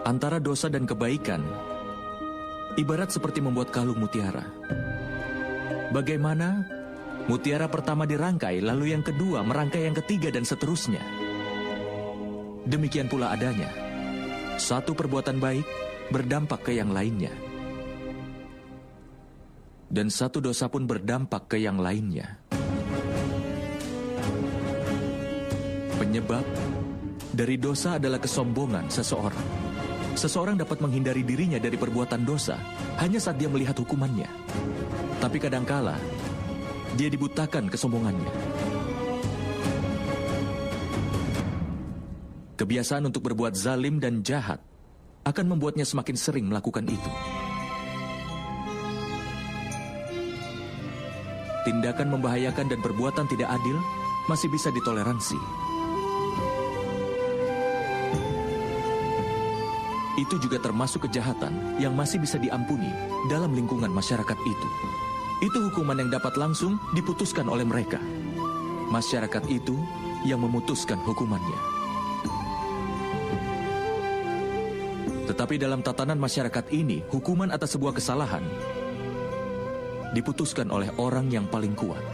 Antara dosa dan kebaikan, ibarat seperti membuat kalung mutiara. Bagaimana mutiara pertama dirangkai, lalu yang kedua merangkai yang ketiga dan seterusnya. Demikian pula adanya. Satu perbuatan baik berdampak ke yang lainnya. Dan satu dosa pun berdampak ke yang lainnya. Penyebab dari dosa adalah kesombongan seseorang. Seseorang dapat menghindari dirinya dari perbuatan dosa hanya saat dia melihat hukumannya. Tapi kadangkala dia dibutakan kesombongannya. Kebiasaan untuk berbuat zalim dan jahat akan membuatnya semakin sering melakukan itu. Tindakan membahayakan dan perbuatan tidak adil masih bisa ditoleransi. Itu juga termasuk kejahatan yang masih bisa diampuni dalam lingkungan masyarakat itu. Itu hukuman yang dapat langsung diputuskan oleh mereka. Masyarakat itu yang memutuskan hukumannya. Tetapi dalam tatanan masyarakat ini, hukuman atas sebuah kesalahan diputuskan oleh orang yang paling kuat.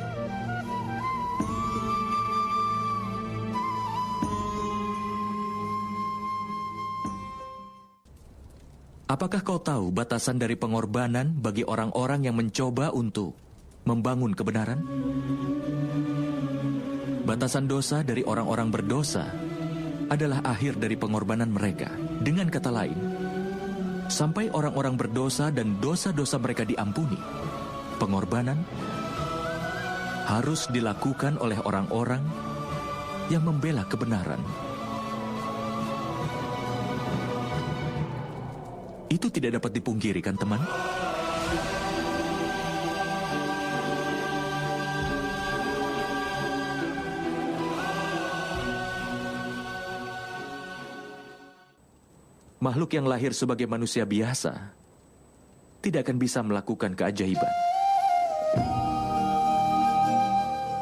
Apakah kau tahu batasan dari pengorbanan bagi orang-orang yang mencoba untuk membangun kebenaran? Batasan dosa dari orang-orang berdosa adalah akhir dari pengorbanan mereka. Dengan kata lain, sampai orang-orang berdosa dan dosa-dosa mereka diampuni, pengorbanan harus dilakukan oleh orang-orang yang membela kebenaran. Itu tidak dapat dipungkiri, kan, teman? Makhluk yang lahir sebagai manusia biasa tidak akan bisa melakukan keajaiban.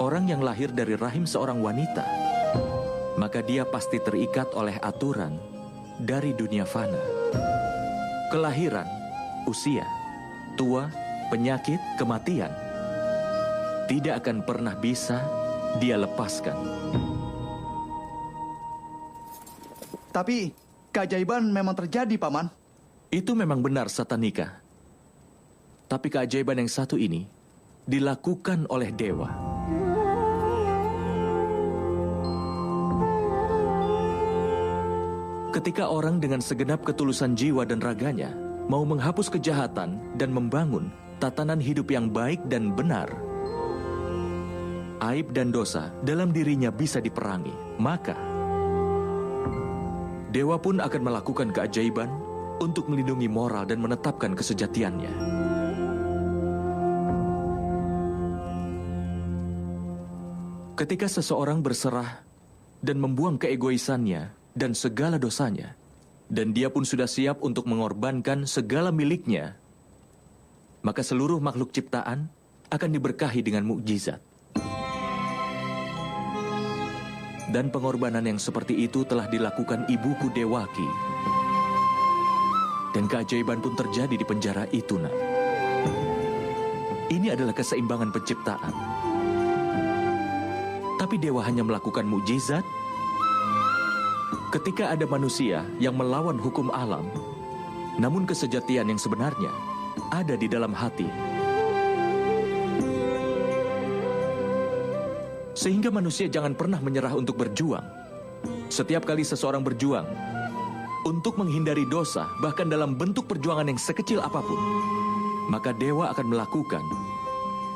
Orang yang lahir dari rahim seorang wanita, maka dia pasti terikat oleh aturan dari dunia fana. Kelahiran, usia, tua, penyakit, kematian tidak akan pernah bisa dia lepaskan. Tapi keajaiban memang terjadi, Paman. Itu memang benar, Satanika. Tapi keajaiban yang satu ini dilakukan oleh dewa. Ketika orang dengan segenap ketulusan jiwa dan raganya mau menghapus kejahatan dan membangun tatanan hidup yang baik dan benar, aib dan dosa dalam dirinya bisa diperangi. Maka dewa pun akan melakukan keajaiban untuk melindungi moral dan menetapkan kesejatiannya. Ketika seseorang berserah dan membuang keegoisannya dan segala dosanya, dan dia pun sudah siap untuk mengorbankan segala miliknya, maka seluruh makhluk ciptaan akan diberkahi dengan mukjizat. Dan pengorbanan yang seperti itu telah dilakukan ibuku Dewaki. Dan keajaiban pun terjadi di penjara itu, nak. Ini adalah keseimbangan penciptaan. Tapi dewa hanya melakukan mukjizat ketika ada manusia yang melawan hukum alam, namun kesejatian yang sebenarnya ada di dalam hati. Sehingga manusia jangan pernah menyerah untuk berjuang. Setiap kali seseorang berjuang untuk menghindari dosa, bahkan dalam bentuk perjuangan yang sekecil apapun, maka dewa akan melakukan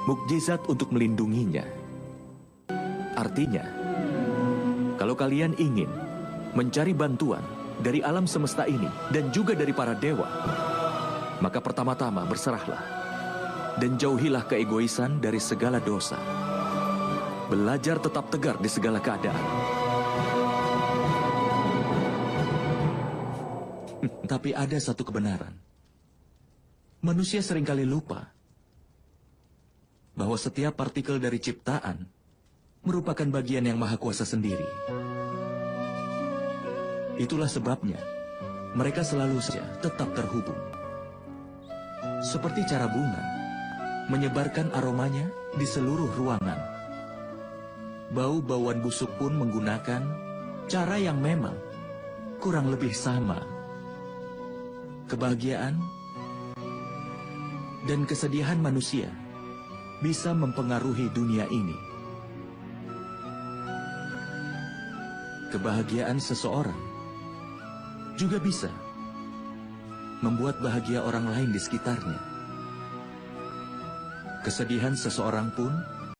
mukjizat untuk melindunginya. Artinya, kalau kalian ingin mencari bantuan dari alam semesta ini dan juga dari para dewa, maka pertama-tama berserahlah dan jauhilah keegoisan dari segala dosa. Belajar tetap tegar di segala keadaan. Tapi ada satu kebenaran. Manusia seringkali lupa bahwa setiap partikel dari ciptaan merupakan bagian yang maha kuasa sendiri. Itulah sebabnya mereka selalu saja tetap terhubung. Seperti cara bunga menyebarkan aromanya di seluruh ruangan. Bau-bauan busuk pun menggunakan cara yang memang kurang lebih sama. Kebahagiaan dan kesedihan manusia bisa mempengaruhi dunia ini. Kebahagiaan seseorang juga bisa membuat bahagia orang lain di sekitarnya. Kesedihan seseorang pun